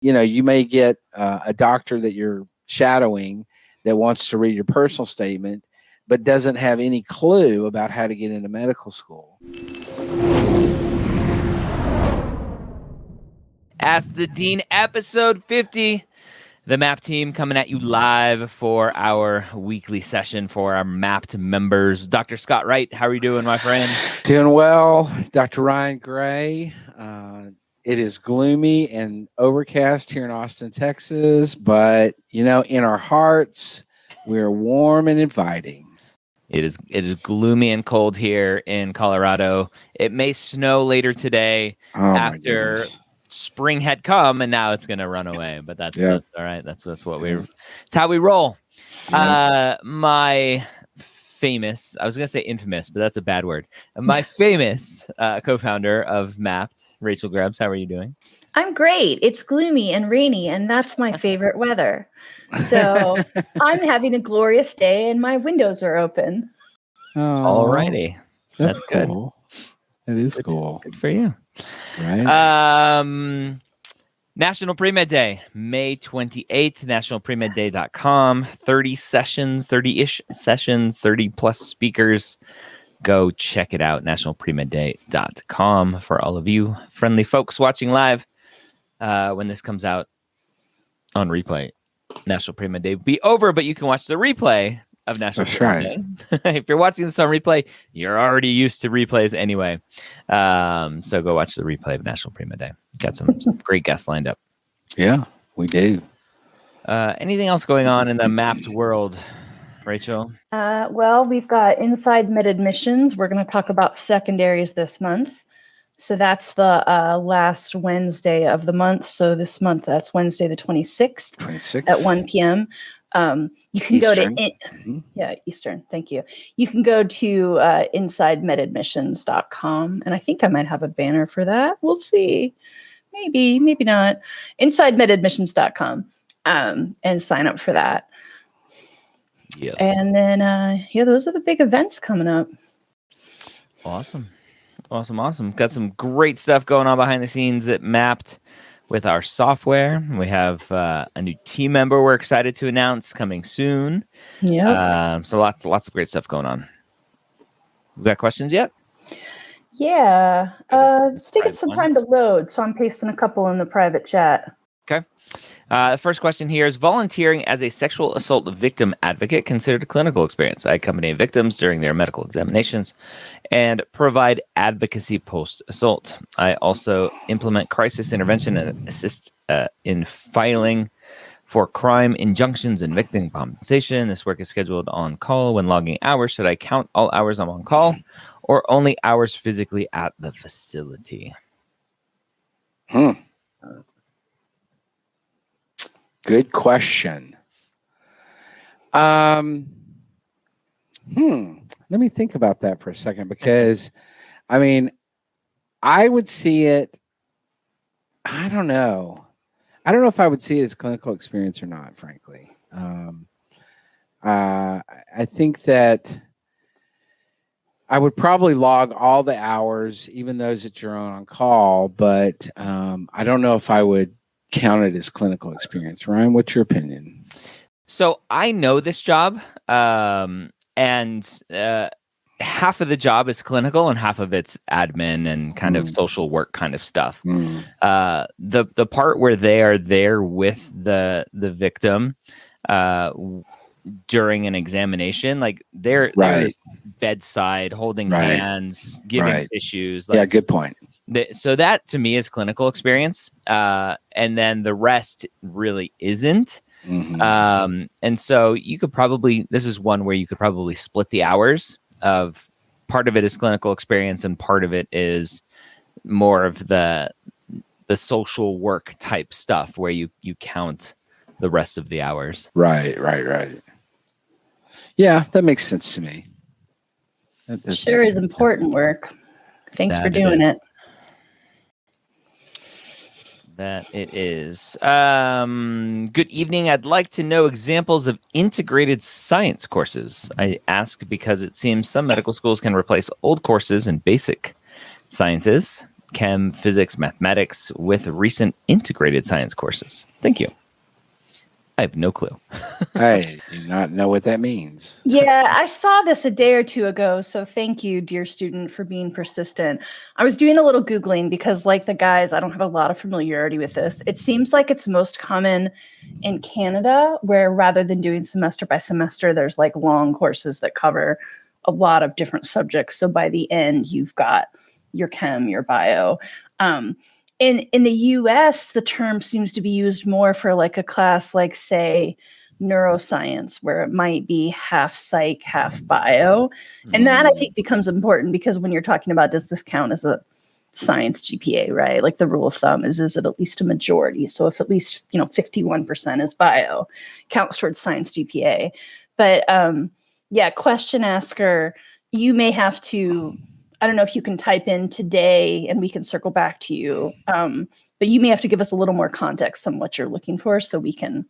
you may get a doctor that you're shadowing that wants to read your personal statement, but doesn't have any clue about how to get into medical school. Ask the Dean, episode 50. The MAP team coming at you live for our weekly session for our MAPed members. Dr. Scott Wright, how are you doing, my friend? Doing well, Dr. Ryan Gray. It is gloomy and overcast here in Austin, Texas, but, in our hearts, we're warm and inviting. It is gloomy and cold here in Colorado. It may snow later today after spring had come, and now it's going to run away. But that's all right. That's what it's how we roll. Yeah. My famous, I was going to say infamous, but that's a bad word. My famous co-founder of Mapped, Rachel Grubbs. How are you doing? I'm great. It's gloomy and rainy, and that's my favorite weather. So I'm having a glorious day, and my windows are open. All righty. That's cool. Good. That is cool. Good for you. Right. National Premed Day, May 28th, nationalpremedday.com. 30-ish sessions, 30-plus speakers. Go check it out, nationalpremedday.com. For all of you friendly folks watching live, when this comes out on replay, National Premed Day will be over, but you can watch the replay of National Premed Day. If you're watching this on replay, you're already used to replays anyway. So go watch the replay of National Premed Day. Got some great guests lined up. Yeah, we do. Anything else going on in the Mapped world, Rachel? Well, we've got Inside Med Admissions. We're going to talk about secondaries this month. So that's the last Wednesday of the month. So this month, that's Wednesday the 26th. At 1 p.m. You can Eastern. go to Eastern. Thank you. You can go to InsideMedAdmissions.com, and I think I might have a banner for that. We'll see. Maybe not. InsideMedAdmissions.com, and sign up for that. Yes. And then those are the big events coming up. Awesome. Got some great stuff going on behind the scenes at Mapped with our software. We have a new team member we're excited to announce coming soon. Yeah. So lots of great stuff going on. We got questions yet? Yeah. It's taking some time to load, so I'm pasting a couple in the private chat. Okay. The first question here is: volunteering as a sexual assault victim advocate considered a clinical experience? I accompany victims during their medical examinations and provide advocacy post-assault. I also implement crisis intervention and assist in filing for crime injunctions and victim compensation. This work is scheduled on call when logging hours. Should I count all hours I'm on call or only hours physically at the facility? Good question. Let me think about that for a second, because I would see it. I don't know if I would see it as clinical experience or not, frankly. I think that I would probably log all the hours, even those that you're on call, but I don't know if I would count it as clinical experience. Ryan, what's your opinion? So I know this job, and half of the job is clinical and half of it's admin and kind of social work kind of stuff. The part where they are there with the victim during an examination, like they're bedside, holding hands, giving tissues. Yeah, good point. So that to me is clinical experience, and then the rest really isn't. And so you could probably, this is one where you could probably split the hours of part of it is clinical experience and part of it is more of the social work type stuff where you count the rest of the hours. Right. Yeah, that makes sense to me. Sure is important work. Thanks for doing it. That it is. Good evening. I'd like to know examples of integrated science courses. I ask because it seems some medical schools can replace old courses in basic sciences. chem, physics, mathematics with recent integrated science courses. Thank you. I have no clue. I do not know what that means. Yeah, I saw this a day or two ago. So thank you, dear student, for being persistent. I was doing a little Googling because, like the guys, I don't have a lot of familiarity with this. It seems like it's most common in Canada, where rather than doing semester by semester, there's like long courses that cover a lot of different subjects. So by the end, you've got your chem, your bio. In the US, the term seems to be used more for like a class like, say, neuroscience, where it might be half psych, half bio. And that I think becomes important because when you're talking about, does this count as a science GPA, right? Like the rule of thumb is it at least a majority? So if at least, 51% is bio, counts towards science GPA. But yeah, question asker, you may have to, I don't know if you can type in today and we can circle back to you. But you may have to give us a little more context on what you're looking for so we can,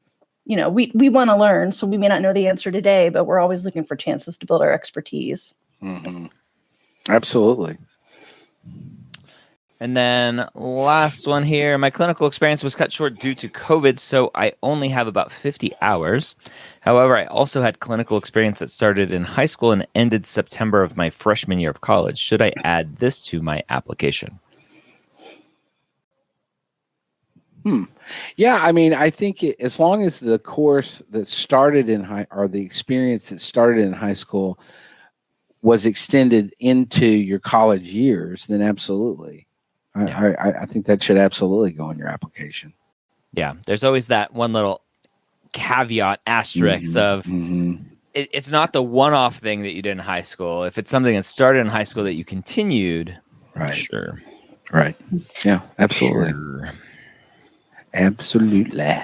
we want to learn. So we may not know the answer today, but we're always looking for chances to build our expertise. Mm-hmm. Absolutely. And then last one here. My clinical experience was cut short due to COVID, so I only have about 50 hours. However, I also had clinical experience that started in high school and ended September of my freshman year of college. Should I add this to my application? Yeah, I mean, I think as long as the course that started in the experience that started in high school was extended into your college years, then absolutely. I think that should absolutely go in your application. Yeah, there's always that one little caveat asterisk of it's not the one-off thing that you did in high school. If it's something that started in high school that you continued, right? Sure, right? Yeah, absolutely, sure. Absolutely.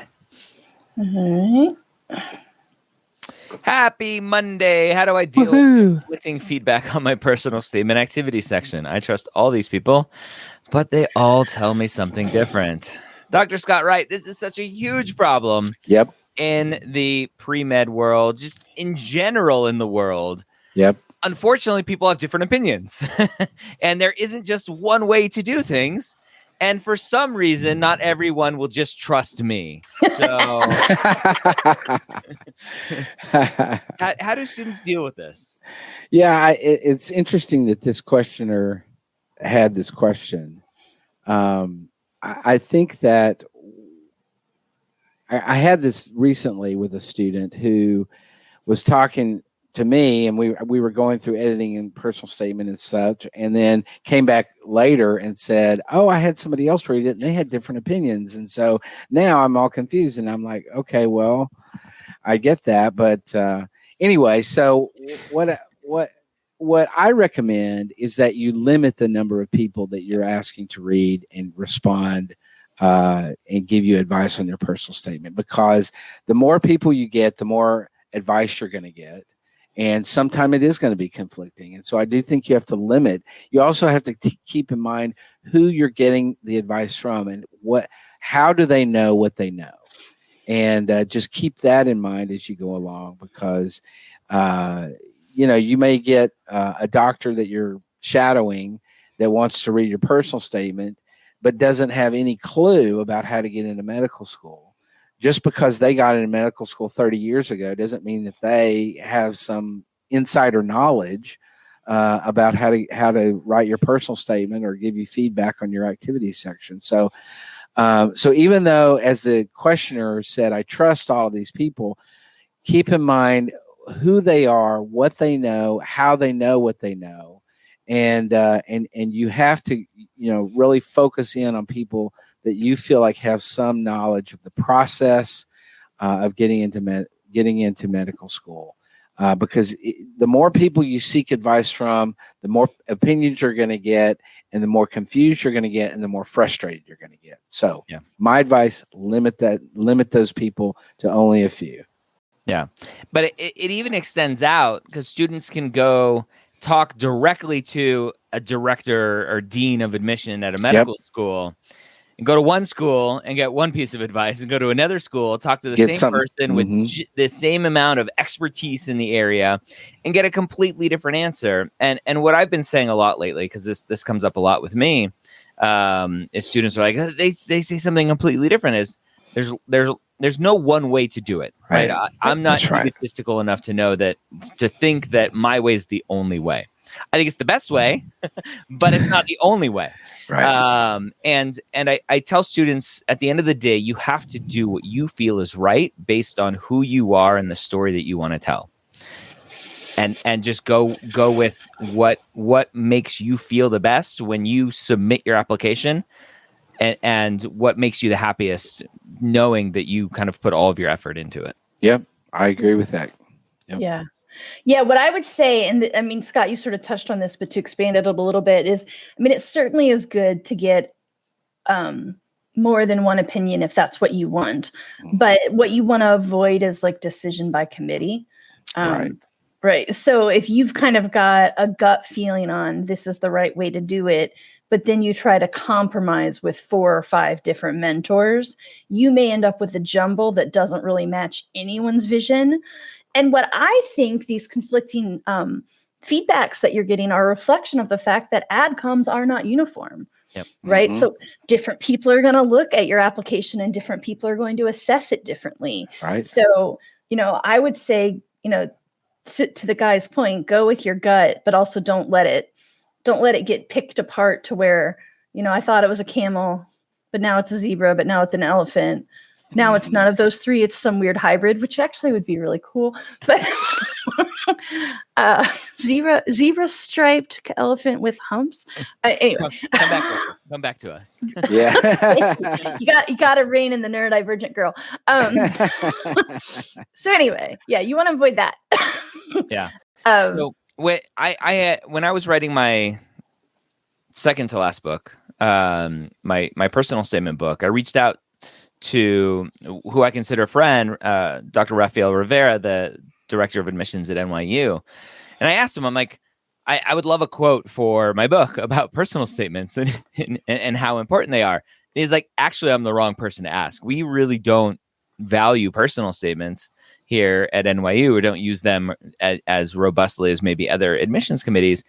All right. Happy Monday. How do I deal with conflicting feedback on my personal statement activity section? I trust all these people, but they all tell me something different. Dr. Scott Wright, this is such a huge problem. Yep. In the pre-med world, just in general in the world. Yep. Unfortunately, people have different opinions. And there isn't just one way to do things. And for some reason, not everyone will just trust me. So how do students deal with this? Yeah, it's interesting that this questioner had this question. I think that I had this recently with a student who was talking to me, and we were going through editing and personal statement and such, and then came back later and said, "Oh, I had somebody else read it, and they had different opinions, and so now I'm all confused." And I'm like, "Okay, well, I get that, but anyway." So what I recommend is that you limit the number of people that you're asking to read and respond and give you advice on your personal statement, because the more people you get, the more advice you're going to get. And sometimes it is going to be conflicting. And so I do think you have to limit. You also have to keep in mind who you're getting the advice from and how do they know what they know. And just keep that in mind as you go along, because, you may get a doctor that you're shadowing that wants to read your personal statement, but doesn't have any clue about how to get into medical school. Just because they got into medical school 30 years ago doesn't mean that they have some insider knowledge about how to write your personal statement or give you feedback on your activities section. So even though, as the questioner said, I trust all of these people, keep in mind who they are, what they know, how they know what they know, and you have to really focus in on people that you feel like have some knowledge of the process of getting into medical school, because the more people you seek advice from, the more opinions you're going to get, and the more confused you're going to get, and the more frustrated you're going to get. So, my advice: limit those people to only a few. Yeah, but it even extends out, because students can go talk directly to a director or dean of admission at a medical school, and go to one school and get one piece of advice, and go to another school, talk to the same person with the same amount of expertise in the area, and get a completely different answer. And what I've been saying a lot lately, because this comes up a lot with me, As students are like, they say something completely different. Is there's no one way to do it, right? I'm not egotistical enough to know that, to think that my way is the only way. I think it's the best way, but it's not the only way. Right. And I tell students, at the end of the day, you have to do what you feel is right based on who you are and the story that you want to tell. And just go with what makes you feel the best when you submit your application, and what makes you the happiest, knowing that you kind of put all of your effort into it. Yep, I agree with that. Yep. Yeah. Yeah, what I would say, and I mean, Scott, you sort of touched on this, but to expand it a little bit is, I mean, it certainly is good to get more than one opinion if that's what you want. But what you want to avoid is like decision by committee. Right. Right. So if you've kind of got a gut feeling on this is the right way to do it, but then you try to compromise with 4 or 5 different mentors, you may end up with a jumble that doesn't really match anyone's vision. And what I think these conflicting feedbacks that you're getting are a reflection of the fact that adcoms are not uniform. Yep. Right. So different people are going to look at your application and different people are going to assess it differently. Right. So, I would say, to the guy's point, go with your gut, but also don't let it get picked apart to where, I thought it was a camel, but now it's a zebra, but now it's an elephant. Now it's none of those 3. It's some weird hybrid, which actually would be really cool. But zebra striped elephant with humps. Anyway, come back to us. Yeah. you got to rein in the neurodivergent girl. So anyway, yeah, you want to avoid that. Yeah. So when I was writing my second to last book, my personal statement book, I reached out to who I consider a friend, Dr. Rafael Rivera, the director of admissions at NYU. And I asked him, I'm like, I would love a quote for my book about personal statements and how important they are. And he's like, actually, I'm the wrong person to ask. We really don't value personal statements here at NYU. We don't use them as robustly as maybe other admissions committees.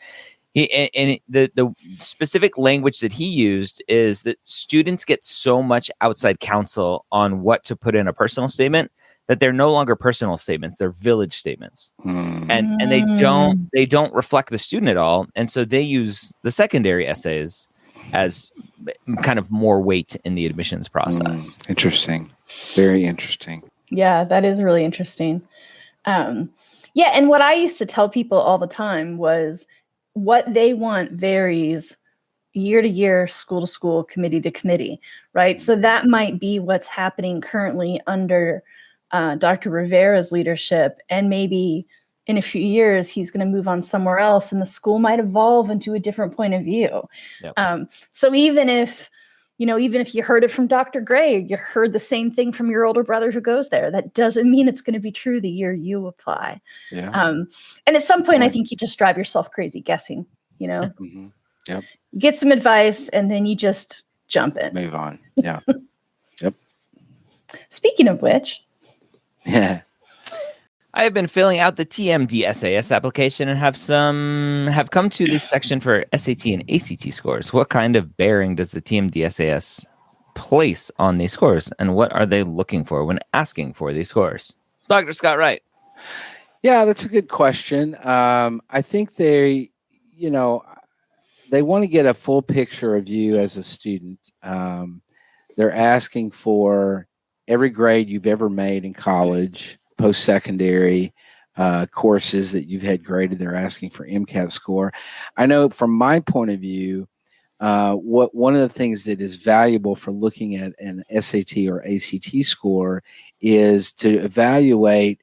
The specific language that he used is that students get so much outside counsel on what to put in a personal statement that they're no longer personal statements, they're village statements. And they don't reflect the student at all. And so they use the secondary essays as kind of more weight in the admissions process. Interesting. Very interesting. Yeah, that is really interesting. Yeah, and what I used to tell people all the time was what they want varies year to year, school to school, committee to committee, right? So that might be what's happening currently under Dr. Rivera's leadership. And maybe in a few years, he's going to move on somewhere else and the school might evolve into a different point of view. Yep. So even if you heard it from Dr. Gray, you heard the same thing from your older brother who goes there, that doesn't mean it's going to be true the year you apply. Yeah. And at some point, I think you just drive yourself crazy guessing, Mm-hmm. Yep. You get some advice and then you just jump in. Move on. Yeah. Yep. Speaking of which. Yeah. I have been filling out the TMDSAS application and have come to this section for SAT and ACT scores. What kind of bearing does the TMDSAS place on these scores, and what are they looking for when asking for these scores? Dr. Scott Wright. Yeah, that's a good question. I think they want to get a full picture of you as a student. They're asking for every grade you've ever made in college, post-secondary courses that you've had graded. They're asking for MCAS score. I know from my point of view, one of the things that is valuable for looking at an SAT or ACT score is to evaluate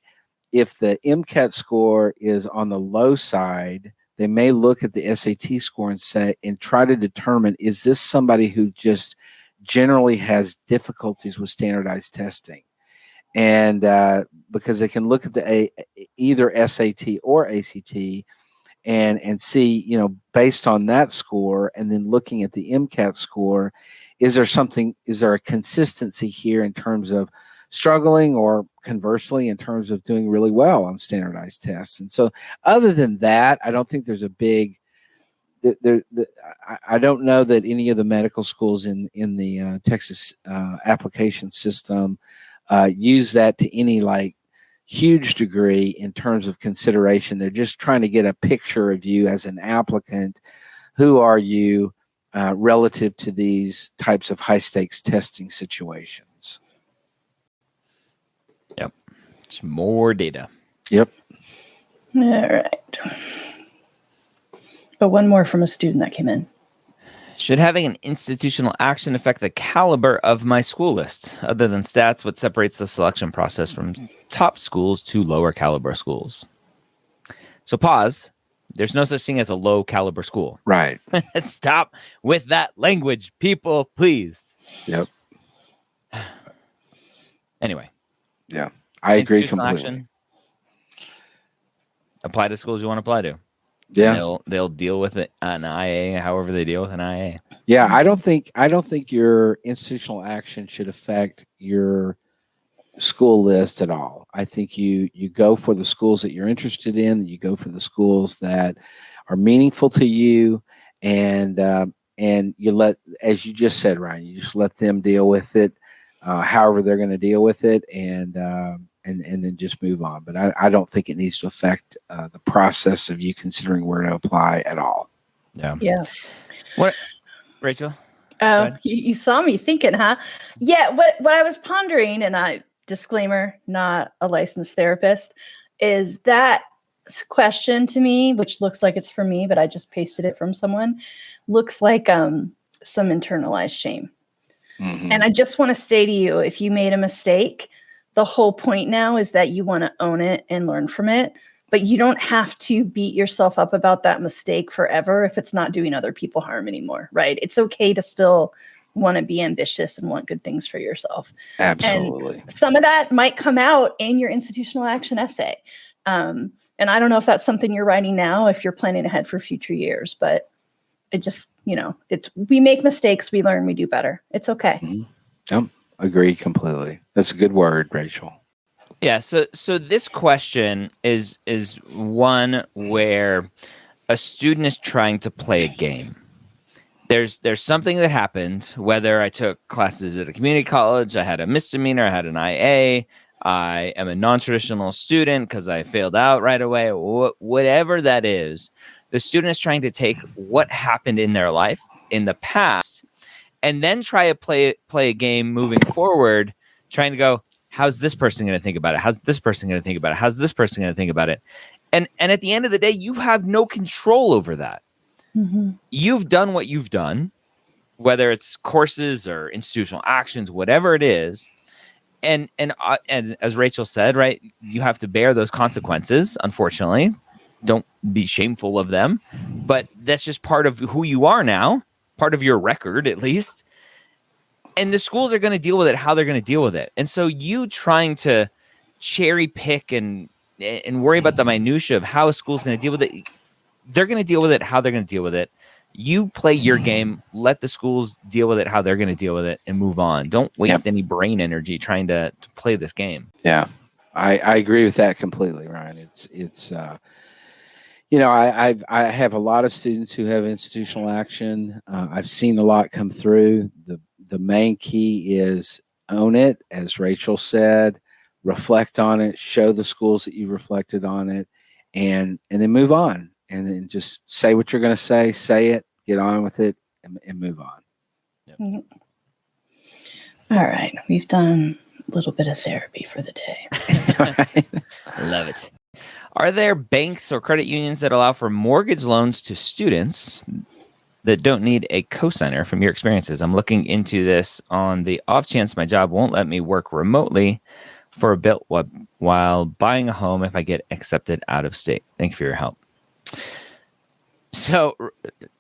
if the MCAT score is on the low side. They may look at the SAT score and try to determine, is this somebody who just generally has difficulties with standardized testing? And because they can look at either SAT or ACT and see, based on that score, and then looking at the MCAT score, is there a consistency here in terms of struggling, or conversely in terms of doing really well on standardized tests? And so other than that, I don't think there's a big I don't know that any of the medical schools in the Texas application system use that to any like huge degree in terms of consideration. They're just trying to get a picture of you as an applicant. Who are you relative to these types of high stakes testing situations? Yep. It's more data. Yep. All right. But one more from a student that came in. Should having an institutional action affect the caliber of my school list? Other than stats, what separates the selection process from top schools to lower caliber schools? So pause. There's no such thing as a low caliber school. Right. Stop with that language, people, please. Yep. Anyway. Yeah. I agree Institutional completely. action, apply to schools you want to apply to. Yeah. They'll deal with it an IA however they deal with an IA. Yeah, I don't think your institutional action should affect your school list at all. I think you go for the schools that you're interested in. You go for the schools that are meaningful to you, and you let, as you just said, Ryan, you just let them deal with it, however they're going to deal with it, and then just move on. But I don't think it needs to affect the process of you considering where to apply at all. Yeah. Yeah. What, Rachel? Oh, you saw me thinking, huh? Yeah. What I was pondering, and disclaimer, not a licensed therapist, is that question to me, which looks like it's for me, but I just pasted it from someone, looks like some internalized shame. Mm-hmm. And I just want to say to you, if you made a mistake, the whole point now is that you want to own it and learn from it, but you don't have to beat yourself up about that mistake forever if it's not doing other people harm anymore, right? It's okay to still want to be ambitious and want good things for yourself. Absolutely. And some of that might come out in your institutional action essay. And I don't know if that's something you're writing now, if you're planning ahead for future years, but it just, we make mistakes, we learn, we do better. It's okay. Mm-hmm. Yep. Agree completely. That's a good word, Rachel. Yeah. So this question is one where a student is trying to play a game. There's something that happened, whether I took classes at a community college, I had a misdemeanor, I had an IA, I am a non-traditional student because I failed out right away, whatever that is, the student is trying to take what happened in their life in the past and then try to play a game moving forward, trying to go, how's this person going to think about it? How's this person going to think about it? How's this person going to think about it? And at the end of the day, you have no control over that. Mm-hmm. You've done what you've done, whether it's courses or institutional actions, whatever it is. And as Rachel said, right, you have to bear those consequences, unfortunately. Don't be shameful of them. But that's just part of who you are now, part of your record, at least. And the schools are going to deal with it how they're going to deal with it. And so you trying to cherry pick and worry about the minutia of how a school's going to deal with it, they're going to deal with it how they're going to deal with it. You play your game, let the schools deal with it how they're going to deal with it, and move on. Don't waste any brain energy trying to play this game. Yeah, I agree with that completely, Ryan. It's I have a lot of students who have institutional action. I've seen a lot come through. The main key is own it, as Rachel said, reflect on it, show the schools that you reflected on it, and then move on. And then just say what you're going to say it, get on with it, and move on. Yep. All right. We've done a little bit of therapy for the day. Love it. Are there banks or credit unions that allow for mortgage loans to students that don't need a cosigner from your experiences? I'm looking into this on the off chance my job won't let me work remotely for a bit while buying a home if I get accepted out of state. Thank you for your help. So,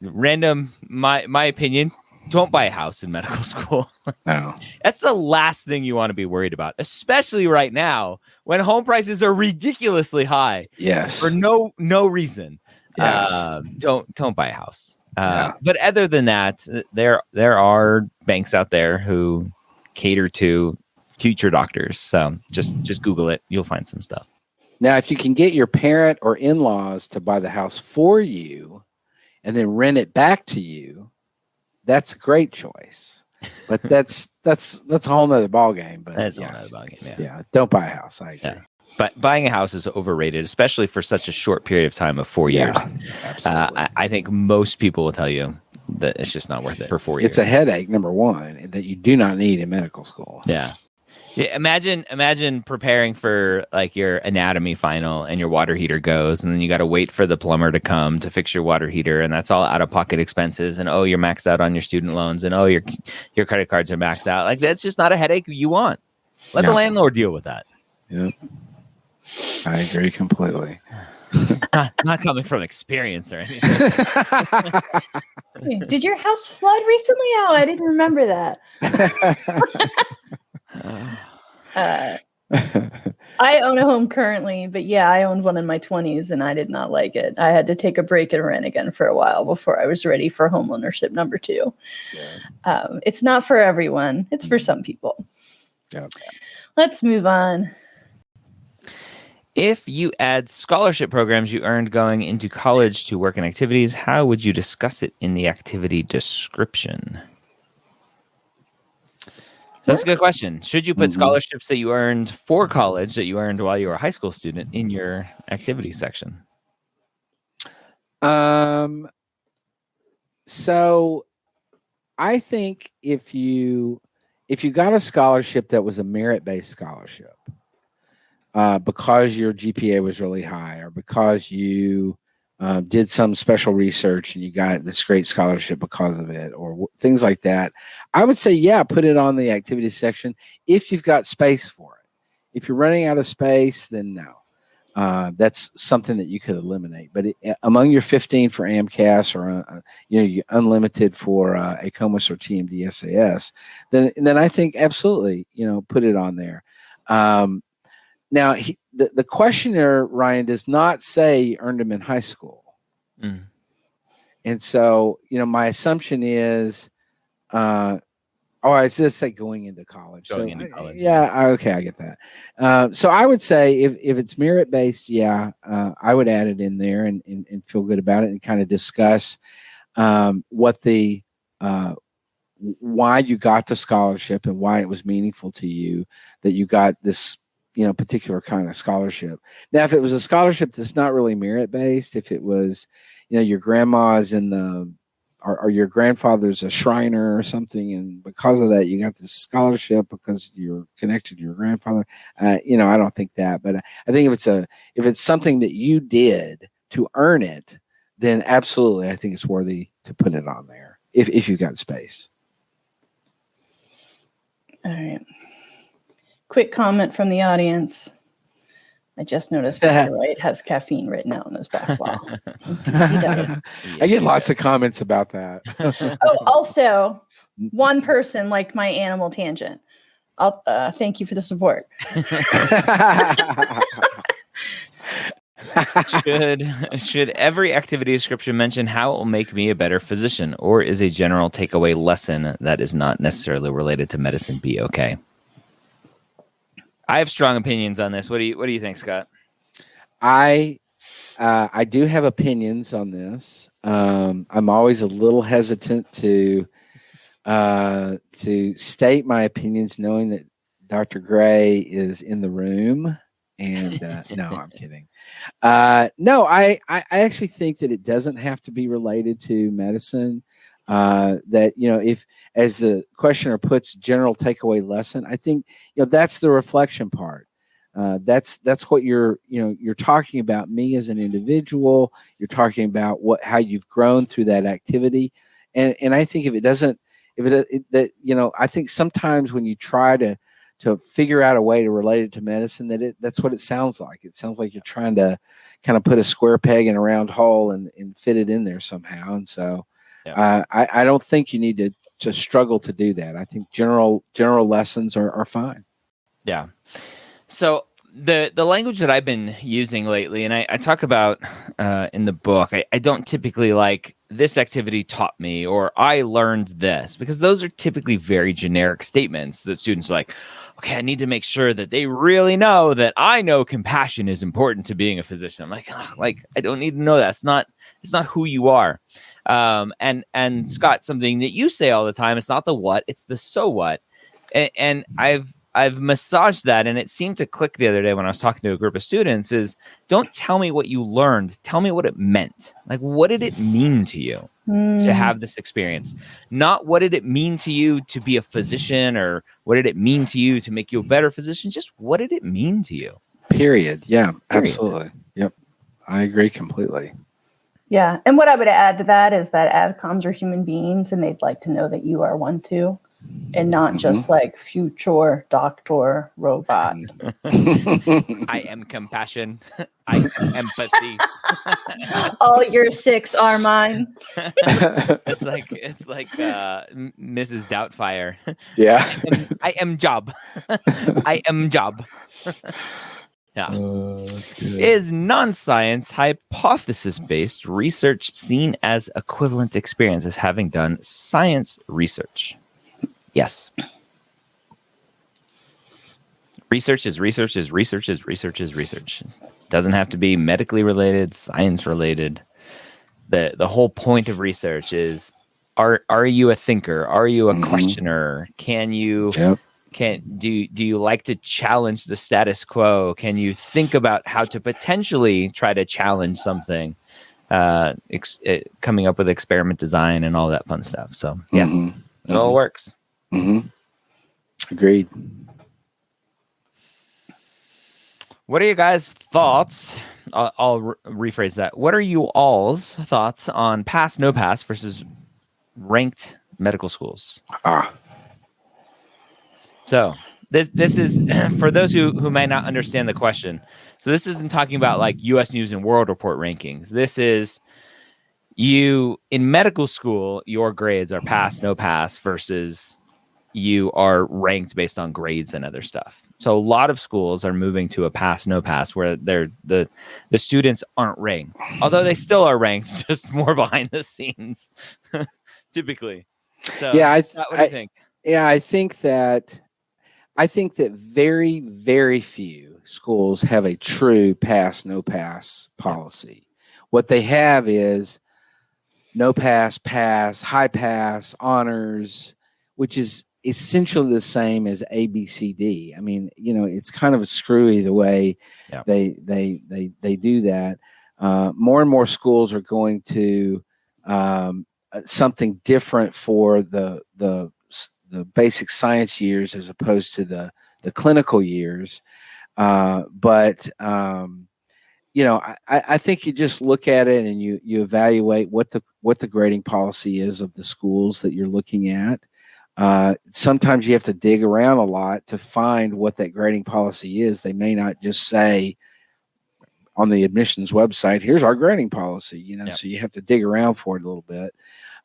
random, my opinion, don't buy a house in medical school. No. That's the last thing you want to be worried about, especially right now when home prices are ridiculously high. Yes. For no reason. Yes. Don't buy a house. But other than that, there are banks out there who cater to future doctors. So just Google it. You'll find some stuff. Now, if you can get your parent or in-laws to buy the house for you, and then rent it back to you, that's a great choice. But that's a whole nother ballgame. But That's a whole nother ballgame. Yeah, don't buy a house. I agree. Yeah. But buying a house is overrated, especially for such a short period of time of 4 years. Absolutely. I think most people will tell you that it's just not worth it for 4 years. It's a headache, number one, that you do not need in medical school. Yeah. Imagine preparing for like your anatomy final and your water heater goes, and then you got to wait for the plumber to come to fix your water heater, and that's all out of pocket expenses. And you're maxed out on your student loans, and your credit cards are maxed out. Like that's just not a headache you want. Let the landlord deal with that. Yeah, I agree completely. Not coming from experience or anything. Did your house flood recently? Oh, I didn't remember that. I own a home currently, but yeah, I owned one in my 20s and I did not like it. I had to take a break and rent again for a while before I was ready for home ownership number 2. Yeah. It's not for everyone. It's for some people. Yeah. Let's move on. If you add scholarship programs you earned going into college to work in activities, how would you discuss it in the activity description? That's a good question. Should you put scholarships that you earned for college that you earned while you were a high school student in your activity section? So I think if you got a scholarship that was a merit-based scholarship, because your GPA was really high, or because you did some special research and you got this great scholarship because of it, or things like that, I would say, yeah, put it on the activities section if you've got space for it. If you're running out of space, then no. That's something that you could eliminate. But among your 15 for AMCAS, or you're unlimited for ACOMAS or TMDSAS, then I think absolutely, put it on there. Now, the questioner, Ryan, does not say you earned them in high school. And so, my assumption is, I just say going into college. Into college. Yeah, okay, I get that. So I would say if it's merit-based, I would add it in there and feel good about it and kind of discuss what why you got the scholarship and why it was meaningful to you that you got this particular kind of scholarship. Now, if it was a scholarship that's not really merit-based, if it was, your grandma's or your grandfather's a Shriner or something, and because of that, you got this scholarship because you're connected to your grandfather, I don't think that. But I think if it's something that you did to earn it, then absolutely, I think it's worthy to put it on there if you've got space. All right. Quick comment from the audience. I just noticed that Dwight has caffeine written out on his back wall. He does. I get lots of comments about that. Also, one person liked my animal tangent. I'll thank you for the support. Should every activity description mention how it will make me a better physician, or is a general takeaway lesson that is not necessarily related to medicine be okay? I have strong opinions on this. What do you think, Scott? I do have opinions on this. I'm always a little hesitant to state my opinions, knowing that Dr. Gray is in the room. And no, I'm kidding. No, I actually think that it doesn't have to be related to medicine. That if, as the questioner puts, general takeaway lesson, I think that's the reflection part. That's what you're talking about me as an individual. You're talking about how you've grown through that activity, and I think I think sometimes when you try to figure out a way to relate it to medicine, that's what it sounds like. It sounds like you're trying to kind of put a square peg in a round hole and fit it in there somehow. And so I don't think you need to struggle to do that. I think general lessons are fine. Yeah. So the language that I've been using lately, and I talk about in the book, I don't typically like this activity taught me or I learned this, because those are typically very generic statements that students are like, okay, I need to make sure that they really know that I know compassion is important to being a physician. I'm like, I don't need to know that. It's not who you are. And Scott, something that you say all the time, it's not the what, it's the so what. And I've massaged that, and it seemed to click the other day when I was talking to a group of students is, don't tell me what you learned. Tell me what it meant. Like, what did it mean to you to have this experience? Not what did it mean to you to be a physician, or what did it mean to you to make you a better physician? Just what did it mean to you? Period. Yeah, absolutely. Yep. I agree completely. Yeah. And what I would add to that is that AdComs are human beings, and they'd like to know that you are one too, and not just like future doctor robot. I am compassion. I am empathy. All your 6 are mine. It's like Mrs. Doubtfire. Yeah. I am job. I am job. Yeah. That's good. Is non-science hypothesis-based research seen as equivalent experience as having done science research? Yes. Research is research is research is research is research. Doesn't have to be medically related, science related. The whole point of research is, are you a thinker? Are you a questioner? Can you do you like to challenge the status quo? Can you think about how to potentially try to challenge something? Coming up with experiment design and all that fun stuff. So yes, it all works. Agreed. What are your guys' thoughts? I'll rephrase that. What are you all's thoughts on pass, no pass versus ranked medical schools? So this is for those who may not understand the question. So this isn't talking about like U.S. News and World Report rankings. This is you in medical school, your grades are pass, no pass versus you are ranked based on grades and other stuff. So a lot of schools are moving to a pass, no pass where the students aren't ranked, although they still are ranked, just more behind the scenes, typically. So yeah, what do you think? Yeah, I think that very, very few schools have a true pass, no pass policy. What they have is no pass, pass, high pass, honors, which is essentially the same as ABCD. I mean, it's kind of a screwy the way they do that. More and more schools are going to something different for the basic science years as opposed to the clinical years. I think you just look at it and you evaluate what the grading policy is of the schools that you're looking at. Sometimes you have to dig around a lot to find what that grading policy is. They may not just say on the admissions website, here's our grading policy, so you have to dig around for it a little bit.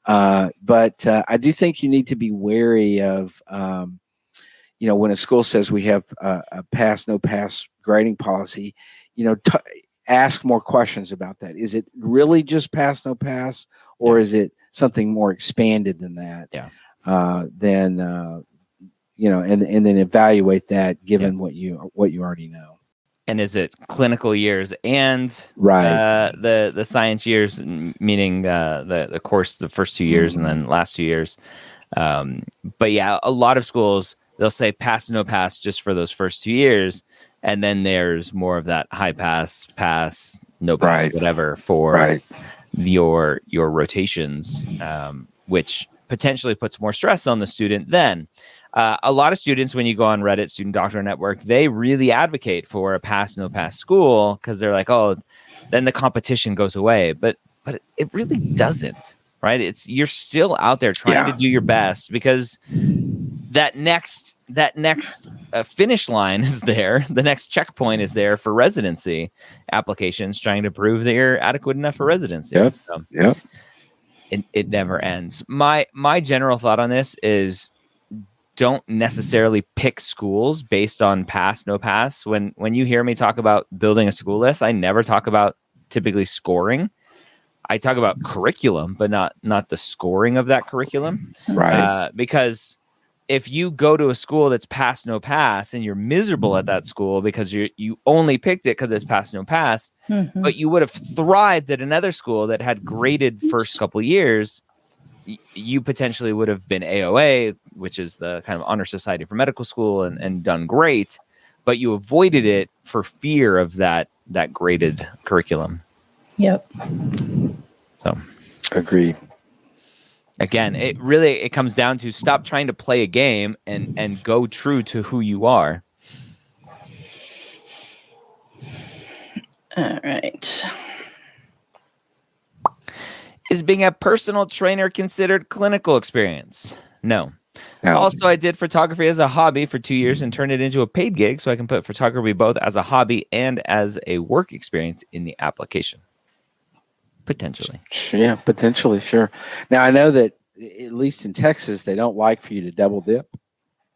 But I do think you need to be wary of, when a school says we have a pass, no pass grading policy, ask more questions about that. Is it really just pass, no pass, or is it something more expanded than that? Yeah. And then evaluate that given what you already know. And is it clinical years and the science years, meaning the course, the first 2 years and then last 2 years? But yeah, a lot of schools, they'll say pass, no pass just for those first 2 years. And then there's more of that high pass, no pass, whatever for your rotations, which potentially puts more stress on the student then. A lot of students, when you go on Reddit, Student Doctor Network, they really advocate for a pass, no pass school because they're like, oh, then the competition goes away. But it really doesn't, right? You're still out there trying to do your best because that next finish line is there. The next checkpoint is there for residency applications, trying to prove that you're adequate enough for residency. It never ends. My general thought on this is, don't necessarily pick schools based on pass, no pass. When you hear me talk about building a school list, I never talk about typically scoring. I talk about curriculum, but not the scoring of that curriculum. Right. Because if you go to a school that's pass no pass and you're miserable at that school because you only picked it because it's pass no pass, but you would have thrived at another school that had graded first couple years, you potentially would have been AOA, which is the kind of honor society for medical school, and done great, but you avoided it for fear of that graded curriculum. Yep. So Agreed. again, it comes down to stop trying to play a game and go true to who you are. All right. Is being a personal trainer considered clinical experience? No. Also, I did photography as a hobby for 2 years and turned it into a paid gig, so I can put photography both as a hobby and as a work experience in the application. Potentially. Yeah, potentially, sure. Now, I know that at least in Texas, they don't like for you to double dip.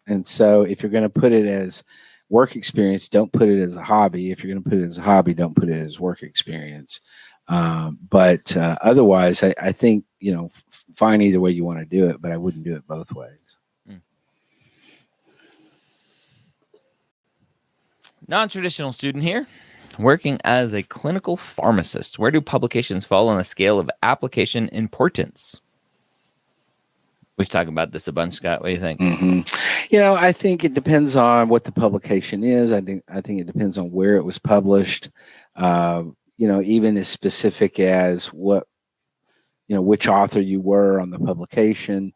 And so if you're going to put it as work experience, don't put it as a hobby. If you're going to put it as a hobby, don't put it as work experience. But otherwise, I think, fine either way you want to do it, but I wouldn't do it both ways. Non-traditional student here, working as a clinical pharmacist. Where do publications fall on a scale of application importance? We've talked about this a bunch, Scott. What do you think? I think it depends on what the publication is. I think it depends on where it was published. Even as specific as what, which author you were on the publication.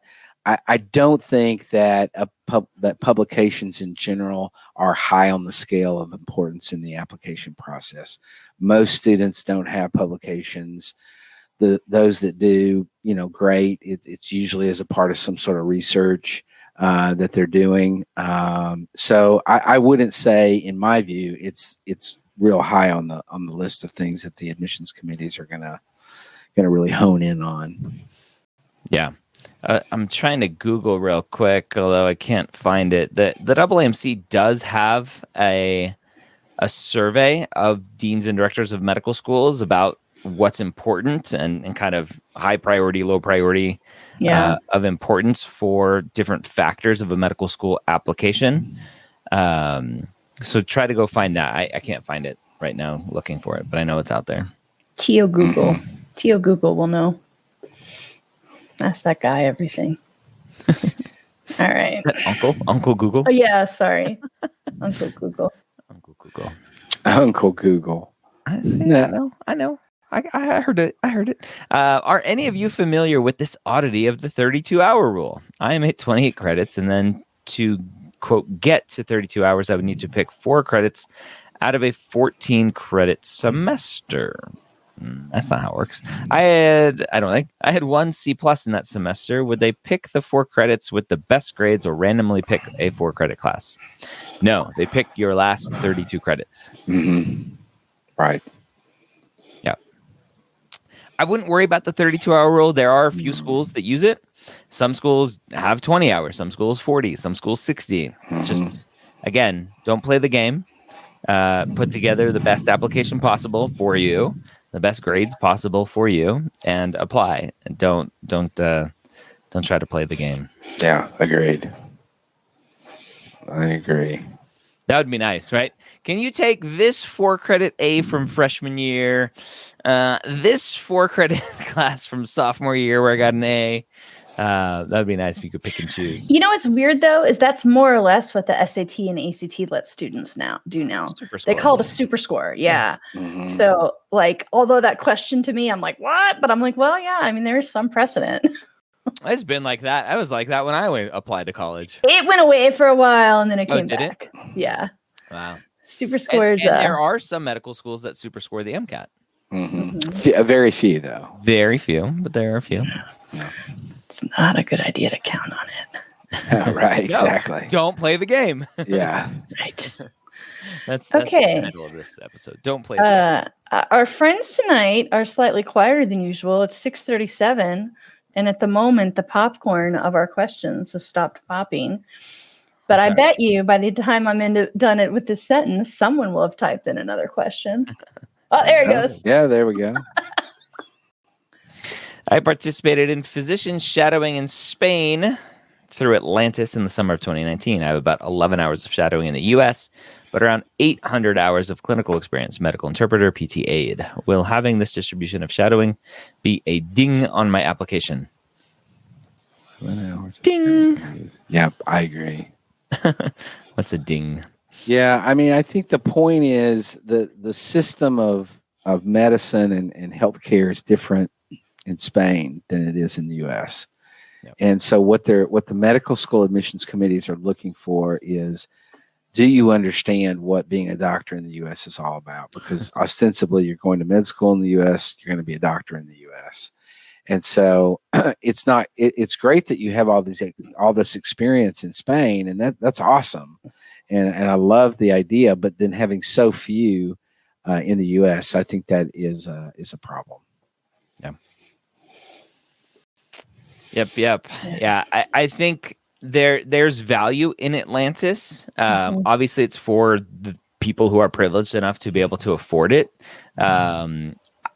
I don't think that that publications in general are high on the scale of importance in the application process. Most students don't have publications. Those that do, great. It's usually as a part of some sort of research that they're doing. So I wouldn't say, in my view, it's real high on the list of things that the admissions committees are gonna really hone in on. Yeah. I'm trying to Google real quick, although I can't find it. The AAMC does have a survey of deans and directors of medical schools about what's important and kind of high priority, low priority of importance for different factors of a medical school application. So try to go find that. I can't find it right now looking for it, but I know it's out there. Tio Google will know. Ask that guy everything. All right. Uncle Google. Oh yeah, sorry. Uncle Google. Uncle Google. I know. I heard it. Are any of you familiar with this oddity of the 32-hour rule? I am at 28 credits, and then to, quote, get to 32 hours, I would need to pick 4 credits out of a 14-credit semester. That's not how it works. I had 1 C+ in that semester. Would they pick the 4 credits with the best grades or randomly pick a 4-credit class? No, they pick your last 32 credits. Right. Yeah. I wouldn't worry about the 32-hour rule. There are a few schools that use it. Some schools have 20 hours, some schools 40, some schools 60. Just, again, don't play the game. Put together the best application possible for you, the best grades possible for you, and apply. And don't try to play the game. Yeah, agreed. I agree. That would be nice, right? Can you take this 4-credit A from freshman year, this 4-credit class from sophomore year where I got an A? That would be nice if you could pick and choose. You know what's weird though is that's more or less what the SAT and ACT let students do now. They call it a super score. Yeah. So although that question to me, I'm like, what? But I'm like, well, yeah. I mean, there is some precedent. It's been like that. I was like that when I applied to college. It went away for a while and then it came back. Yeah. Wow. Super scores. And there are some medical schools that super score the MCAT. Very few, though. Very few, but there are a few. Yeah. It's not a good idea to count on it. Right, exactly. No, don't play the game. Yeah. Right. That's okay. the title of this episode. Don't play the game. Our friends tonight are slightly quieter than usual. It's 6:37, and at the moment, the popcorn of our questions has stopped popping. But I bet you by the time I'm done it with this sentence, someone will have typed in another question. Oh, there it goes. Yeah, there we go. I participated in physician shadowing in Spain. through Atlantis in the summer of 2019. I have about 11 hours of shadowing in the U.S., but around 800 hours of clinical experience, medical interpreter, PT aide. Will having this distribution of shadowing be a ding on my application? Ding. Yep, I agree. What's a ding? Yeah, I mean, I think the point is the system of medicine and healthcare is different in Spain than it is in the U.S. Yep. And so what the medical school admissions committees are looking for is, do you understand what being a doctor in the U.S. is all about? Because ostensibly you're going to med school in the U.S., you're going to be a doctor in the U.S. And so it's great that you have all this experience in Spain, and that's awesome. And I love the idea, but then having so few in the U.S., I think that is a problem. Yeah. Yep. Yeah. I think there's value in Atlantis. Obviously, it's for the people who are privileged enough to be able to afford it.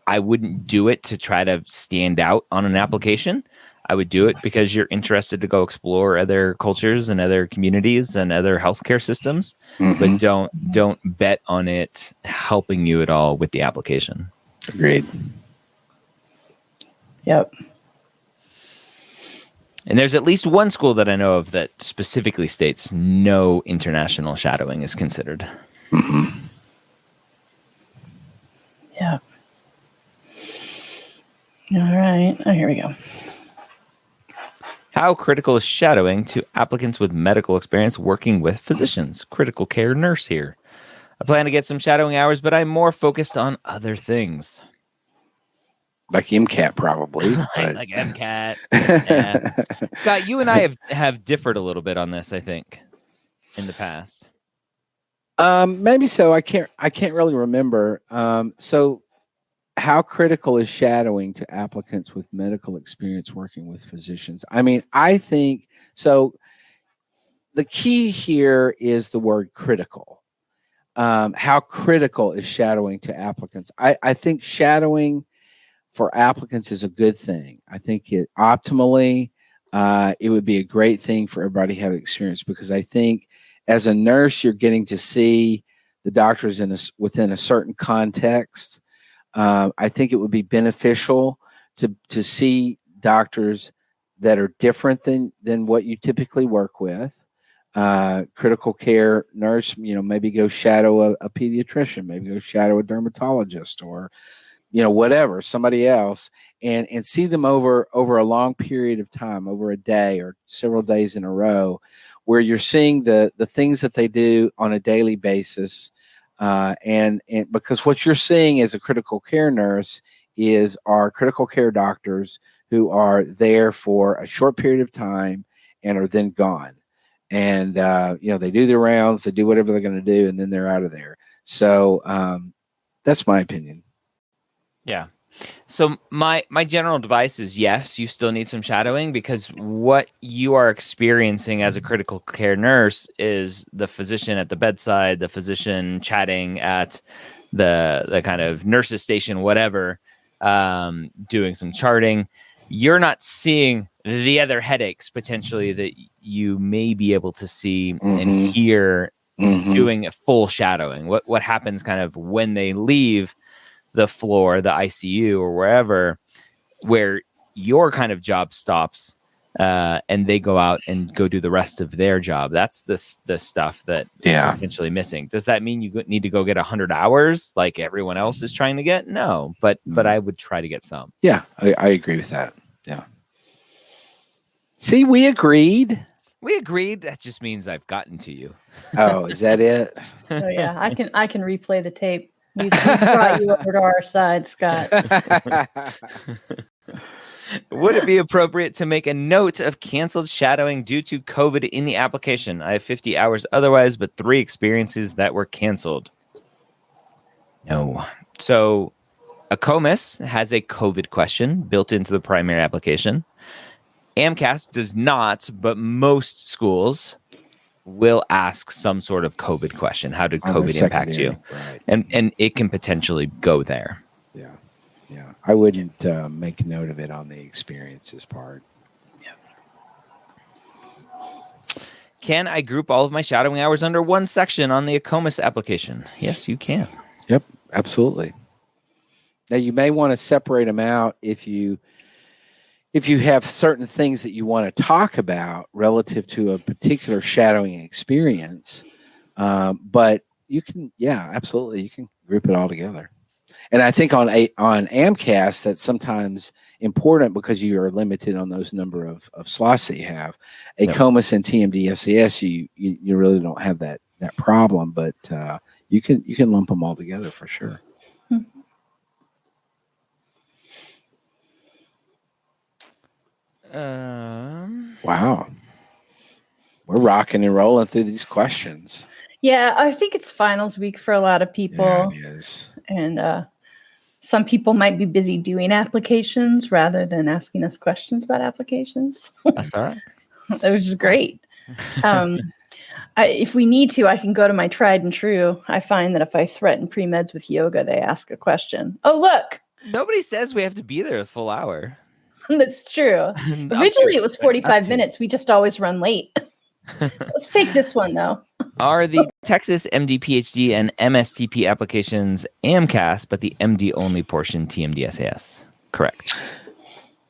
I wouldn't do it to try to stand out on an application. I would do it because you're interested to go explore other cultures and other communities and other healthcare systems, but don't bet on it helping you at all with the application. Agreed. Yep. And there's at least one school that I know of that specifically states no international shadowing is considered. Yeah. All right. Oh, here we go. How critical is shadowing to applicants with medical experience working with physicians? Critical care nurse here. I plan to get some shadowing hours, but I'm more focused on other things. Like MCAT, probably. like MCAT. Yeah. Scott, you and I have differed a little bit on this, I think, in the past. Maybe so. I can't really remember. So how critical is shadowing to applicants with medical experience working with physicians? I mean, I think so. The key here is the word critical. How critical is shadowing to applicants? I think shadowing for applicants is a good thing. I think it optimally, it would be a great thing for everybody to have experience, because I think as a nurse, you're getting to see the doctors within a certain context. I think it would be beneficial to see doctors that are different than what you typically work with. Critical care nurse, maybe go shadow a pediatrician, maybe go shadow a dermatologist, or whatever, somebody else, and see them over a long period of time, over a day or several days in a row, where you're seeing the things that they do on a daily basis. And because what you're seeing as a critical care nurse are critical care doctors who are there for a short period of time and are then gone. And, they do their rounds, they do whatever they're going to do, and then they're out of there. So that's my opinion. Yeah. So my general advice is, yes, you still need some shadowing, because what you are experiencing as a critical care nurse is the physician at the bedside, the physician chatting at the kind of nurse's station, whatever, doing some charting. You're not seeing the other headaches potentially that you may be able to see and hear doing full shadowing. What happens kind of when they leave the floor, the ICU or wherever, where your kind of job stops, and they go out and go do the rest of their job. That's the stuff that is potentially missing. Does that mean you need to go get 100 hours like everyone else is trying to get? No, but I would try to get some. Yeah, I agree with that. Yeah. See, we agreed. We agreed. That just means I've gotten to you. Oh, is that it? Oh yeah, I can replay the tape. We've brought you over to our side, Scott. Would it be appropriate to make a note of canceled shadowing due to COVID in the application? I have 50 hours otherwise, but 3 experiences that were canceled. No. So ACOMAS has a COVID question built into the primary application. AMCAS does not, but most schools will ask some sort of COVID question. How did COVID impact you? Right. And it can potentially go there. Yeah. Yeah. I wouldn't make note of it on the experiences part. Yeah. Can I group all of my shadowing hours under one section on the AMCAS application? Yes, you can. Yep, absolutely. Now you may want to separate them out if you have certain things that you want to talk about relative to a particular shadowing experience. But you can, absolutely, you can group it all together. And I think on AMCAS, that's sometimes important because you are limited on those number of slots that you have. AMCAS and TMDSAS, you really don't have that problem, but you can lump them all together for sure. Wow, we're rocking and rolling through these questions. Yeah, I think it's finals week for a lot of people. Yeah, it is. And some people might be busy doing applications rather than asking us questions about applications. That's all right. Which is great. If we need to, I can go to my tried and true. I find that if I threaten pre-meds with yoga, they ask a question. Oh, look. Nobody says we have to be there a full hour. That's true. Originally, it was 45 minutes. We just always run late. Let's take this one, though. Are the Texas MD, PhD, and MSTP applications AMCAS, but the MD only portion TMDSAS? Correct.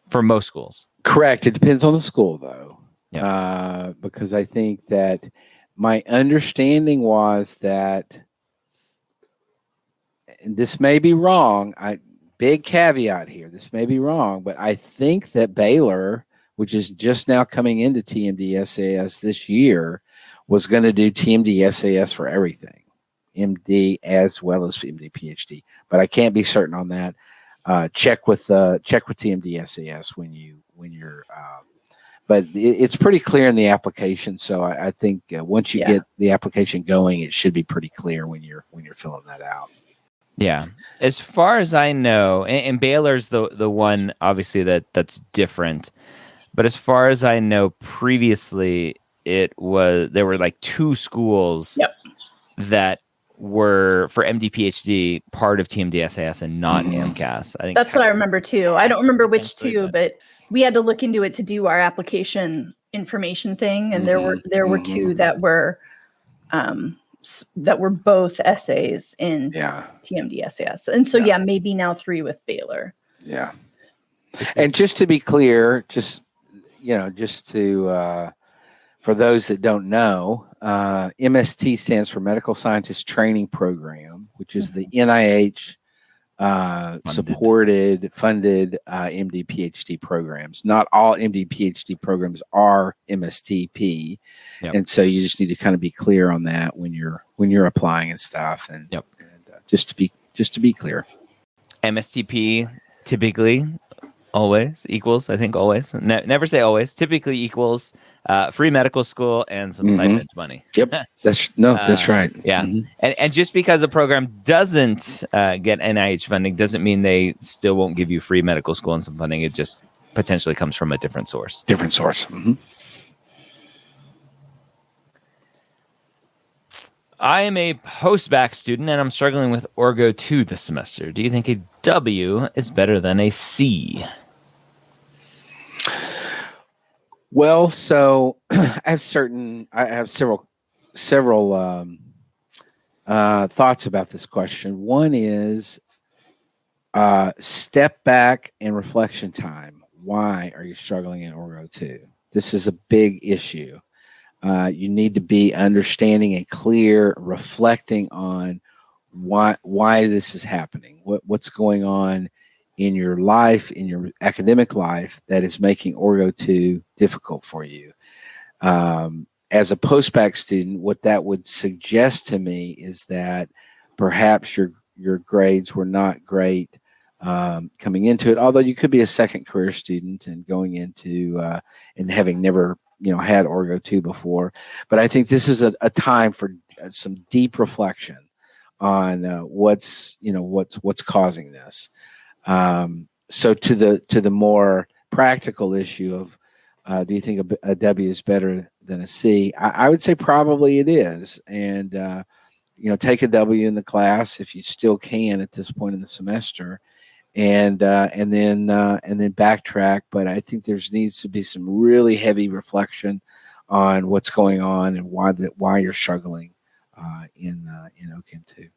For most schools. Correct. It depends on the school, though. Yeah. Because I think that my understanding was that, and this may be wrong, big caveat here, this may be wrong, but I think that Baylor, which is just now coming into TMDSAS this year, was going to do TMDSAS for everything, MD as well as MD PhD. But I can't be certain on that. Check with TMDSAS when you're. But it's pretty clear in the application. So I think once you get the application going, it should be pretty clear when you're filling that out. Yeah, as far as I know, and Baylor's the one obviously that's different. But as far as I know, previously there were like two schools that were for MD PhD part of TMDSAS and not AMCAS. I think that's what I remember too. I don't remember which two, but we had to look into it to do our application information thing, and there were two that were both essays in TMDSAS, and so maybe now 3 with Baylor. Yeah, and just to be clear, just to for those that don't know, MST stands for Medical Scientist Training Program, which is the NIH supported, funded MD PhD programs. Not all MD PhD programs are MSTP, and so you just need to kind of be clear on that when you're applying and stuff. And, just to be clear, MSTP typically always equals, I think always, never say always, typically equals free medical school and some stipend money. Yep. That's right. Yeah. And just because a program doesn't get NIH funding doesn't mean they still won't give you free medical school and some funding. It just potentially comes from a different source. I am a post-bac student and I'm struggling with Orgo 2 this semester. Do you think a W is better than a C? Well, so I have several thoughts about this question. One is step back and reflection time. Why are you struggling in Orgo 2? This is a big issue. You need to be understanding and clear, reflecting on why this is happening, what's going on in your life, in your academic life, that is making Orgo 2 difficult for you. As a post-bac student, what that would suggest to me is that perhaps your grades were not great coming into it, although you could be a second career student and going into and having never had Orgo 2 before. But I think this is a time for some deep reflection on what's causing this. So to the more practical issue of do you think a W is better than a C? I would say probably it is, and take a W in the class if you still can at this point in the semester, and then backtrack. But I think there needs to be some really heavy reflection on what's going on and why you're struggling in OChem 2.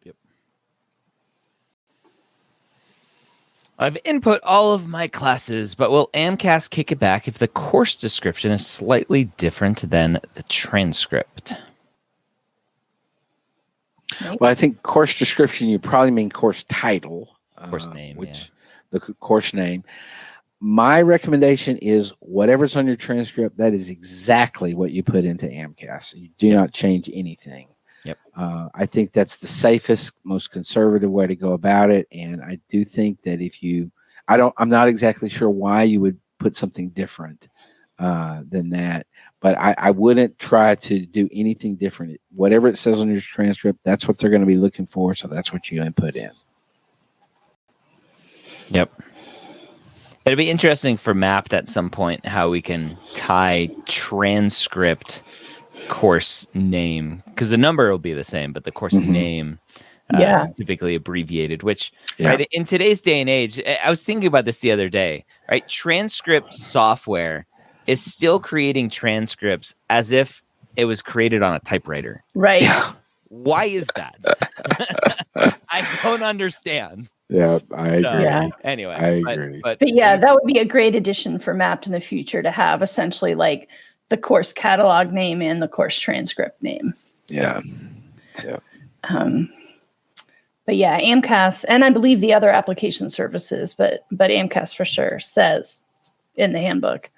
Yep. I've input all of my classes, but will AMCAS kick it back if the course description is slightly different than the transcript? Well, I think course description, you probably mean course title. Course name, the course name. My recommendation is whatever's on your transcript, that is exactly what you put into AMCAS. You do not change anything. Yep. I think that's the safest, most conservative way to go about it. And I do think that I'm not exactly sure why you would put something different than that, but I wouldn't try to do anything different. Whatever it says on your transcript, that's what they're going to be looking for. So that's what you input in. Yep. It'll be interesting for Mapped at some point how we can tie transcript course name, because the number will be the same, but the course name is typically abbreviated, which right, in today's day and age, I was thinking about this the other day, right? Transcript software is still creating transcripts as if it was created on a typewriter. Right. Why is that? I don't understand. Yeah, I agree. Yeah. Anyway, I agree. But yeah, that would be a great addition for Mapped in the future to have essentially like the course catalog name and the course transcript name. Yeah. Yeah. But yeah, AMCAS, and I believe the other application services, but AMCAS for sure says in the handbook,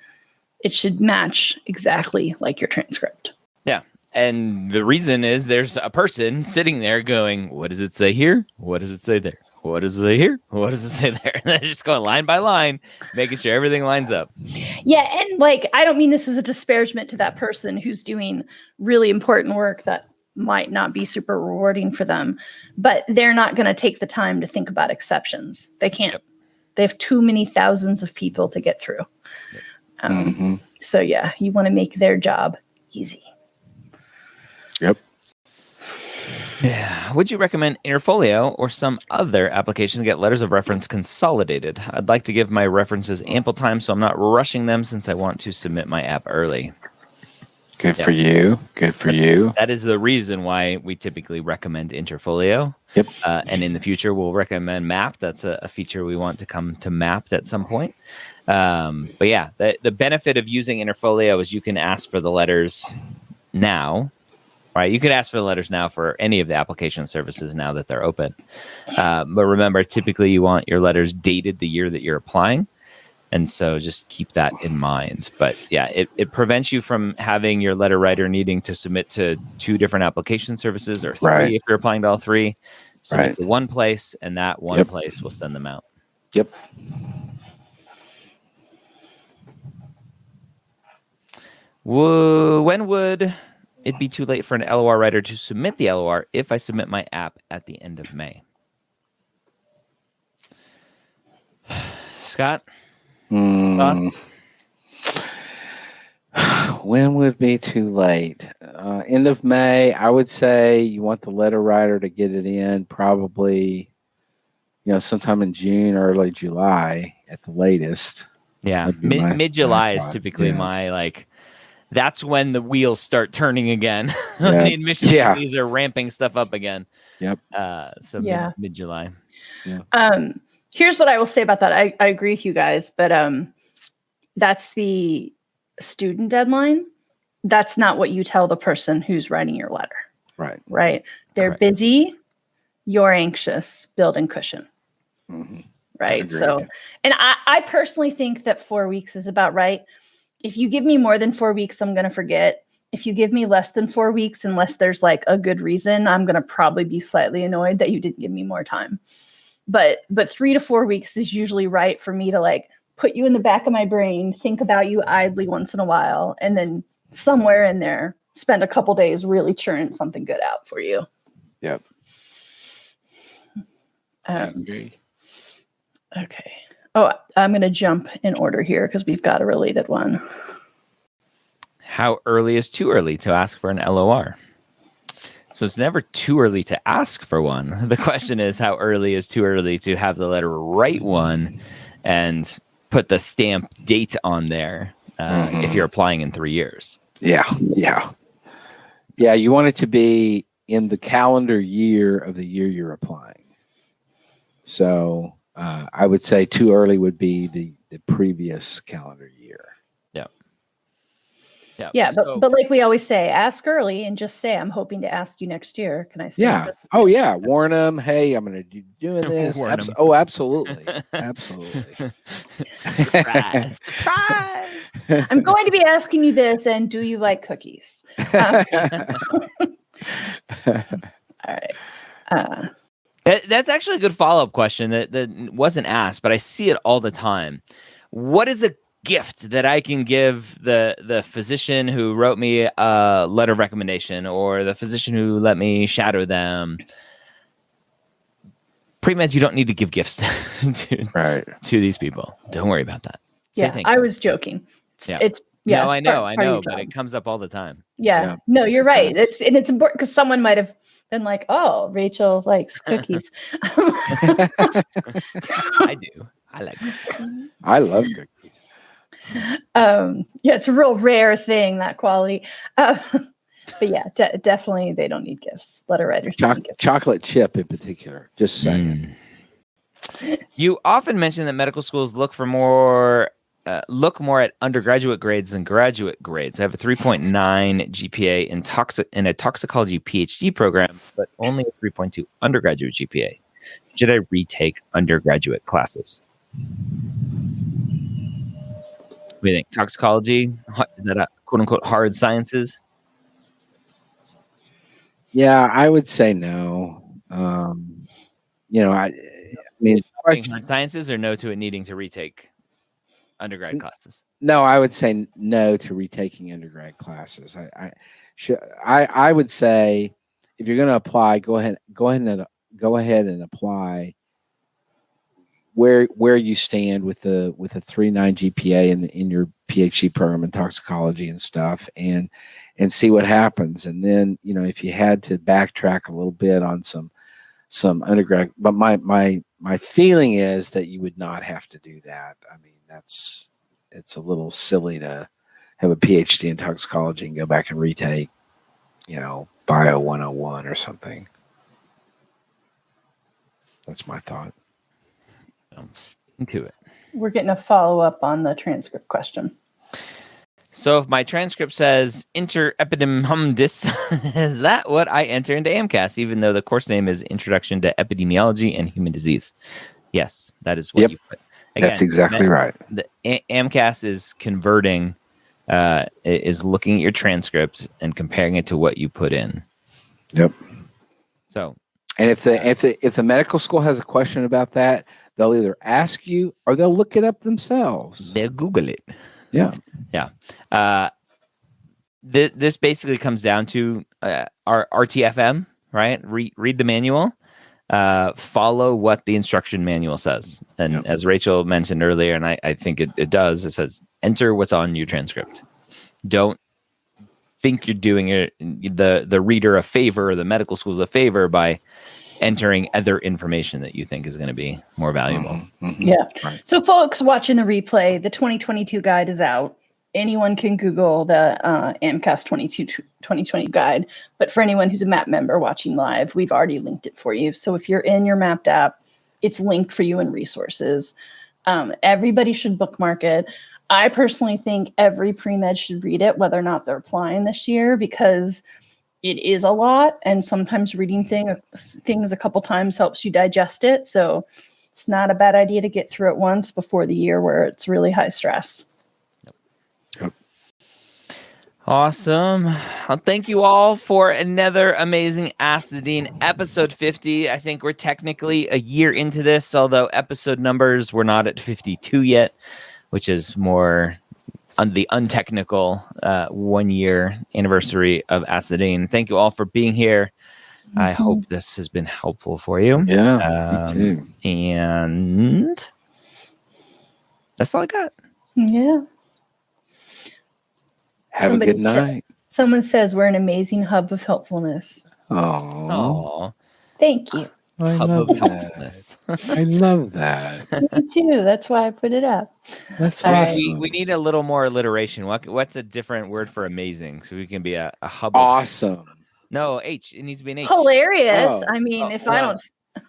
it should match exactly like your transcript. Yeah. And the reason is there's a person sitting there going, what does it say here? What does it say there? What does it say here? What does it say there? And they're just going line by line, making sure everything lines up. Yeah. And like, I don't mean this as a disparagement to that person who's doing really important work that might not be super rewarding for them, but they're not going to take the time to think about exceptions. They can't. Yep. They have too many thousands of people to get through. Yep. So yeah, you want to make their job easy. Yep. Yeah. Would you recommend Interfolio or some other application to get letters of reference consolidated? I'd like to give my references ample time, so I'm not rushing them since I want to submit my app early. Good for you. Good for you. That is the reason why we typically recommend Interfolio. Yep. And in the future, we'll recommend Mapped. That's a feature we want to come to Mapped at some point. But yeah, the benefit of using Interfolio is you can ask for the letters now. Right, you could ask for the letters now for any of the application services now that they're open. But remember, typically you want your letters dated the year that you're applying. And so just keep that in mind. But yeah, it prevents you from having your letter writer needing to submit to 2 different application services or 3 if you're applying to all 3. Submit to one place, and that one place will send them out. Yep. When would it be too late for an LOR writer to submit the LOR if I submit my app at the end of May? Scott? Thoughts? When would be too late? End of May, I would say you want the letter writer to get it in probably, sometime in June or early July at the latest. Yeah, mid-July is typically my that's when the wheels start turning again. Yeah. The admissions committees are ramping stuff up again. Yep. So mid-July. Yeah. Here's what I will say about that. I agree with you guys, but that's the student deadline. That's not what you tell the person who's writing your letter. Right. Right. They're busy. You're anxious. Build in cushion. Mm-hmm. Right. Agreed. So, and I personally think that 4 weeks is about right. If you give me more than 4 weeks, I'm going to forget. If you give me less than 4 weeks, unless there's a good reason, I'm going to probably be slightly annoyed that you didn't give me more time. But 3 to 4 weeks is usually right for me to put you in the back of my brain, think about you idly once in a while, and then somewhere in there, spend a couple days really churning something good out for you. Yep. I agree. Okay. Oh, I'm going to jump in order here because we've got a related one. How early is too early to ask for an LOR? So it's never too early to ask for one. The question is, how early is too early to have the letter write one? And put the stamp date on there if you're applying in 3 years. Yeah. You want it to be in the calendar year of the year you're applying. So I would say too early would be the previous calendar year. Yeah, So- but like we always say, ask early and just say, I'm hoping to ask you next year. Can I stamp it? Oh yeah, warn them. Hey, I'm going to be doing this. Warn 'em. Oh, absolutely, absolutely. Surprise! I'm going to be asking you this, and do you like cookies? All right. That's actually a good follow-up question that wasn't asked, but I see it all the time. What is a gift that I can give the physician who wrote me a letter of recommendation, or the physician who let me shadow them? Pre-meds, you don't need to give gifts to these people. Don't worry about that. I was joking. It's I know, part of your but job. it comes up all the time. Yeah. No, you're right. It's important because someone might have been like, "Oh, Rachel likes cookies." I do. I like cookies. I love cookies. It's a real rare thing, that quality. But yeah, definitely they don't need gifts. Letter writers don't need gifts. Chocolate chip in particular. Just saying. You often mention that medical schools look more at undergraduate grades than graduate grades. I have a 3.9 GPA in a toxicology PhD program, but only a 3.2 undergraduate GPA. Should I retake undergraduate classes? What do you think? Toxicology? Is that a quote-unquote hard sciences? Yeah, I would say no. I mean, Hard sciences, or no to it needing to retake undergrad classes? No, I would say no to retaking undergrad classes. I would say if you're going to apply, go ahead and apply where you stand with a 3.9 GPA in your PhD program in toxicology and stuff, and see what happens. And then, if you had to backtrack a little bit on some undergrad, but my feeling is that you would not have to do that. I mean, it's a little silly to have a PhD in toxicology and go back and retake, Bio 101 or something. That's my thought. I'm sticking to it. We're getting a follow-up on the transcript question. So if my transcript says enter epidemiologist, is that what I enter into AMCAS, even though the course name is Introduction to Epidemiology and Human Disease? Yes, that is what you put. Again, that's exactly right. The AMCAS is converting, is looking at your transcript and comparing it to what you put in. Yep. So, and if the medical school has a question about that, they'll either ask you or they'll look it up themselves. They'll Google it. Yeah. This basically comes down to our RTFM, right? Read the manual, follow what the instruction manual says. And as Rachel mentioned earlier, and I think it does, it says, enter what's on your transcript. Don't think you're doing the reader a favor or the medical schools a favor by entering other information that you think is going to be more valuable. Mm-hmm. Yeah. Right. So folks watching the replay, the 2022 guide is out. Anyone can Google the AMCAS 2020 guide. But for anyone who's a MAP member watching live, we've already linked it for you. So if you're in your MAPD app, it's linked for you in resources. Everybody should bookmark it. I personally think every pre-med should read it, whether or not they're applying this year, because it is a lot. And sometimes reading things a couple times helps you digest it. So it's not a bad idea to get through it once before the year where it's really high stress. Awesome. Well, thank you all for another amazing Ask the Dean episode 50. I think we're technically a year into this, although episode numbers we're not at 52 yet, which is more on the untechnical 1 year anniversary of Ask the Dean. Thank you all for being here. Mm-hmm. I hope this has been helpful for you. Yeah, me too. And that's all I got. Yeah. Have a good night. Someone says we're an amazing hub of helpfulness. Oh, thank you. I Hub love of that. helpfulness. I love that. Me too. That's why I put it up. That's All right. awesome. We need a little more alliteration. What's a different word for amazing? So we can be a hub of Awesome. no H. It needs to be an H. Hilarious. Oh. I mean, Oh, if I well, don't.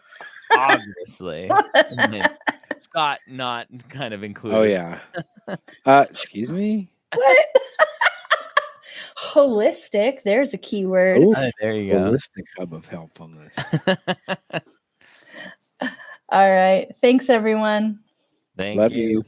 obviously. And then Scott not kind of included. Oh yeah. Excuse me. What? Holistic. There's a key word. Oh, There you go. holistic hub of helpfulness. All right. Thanks, everyone. Thank Love you. you.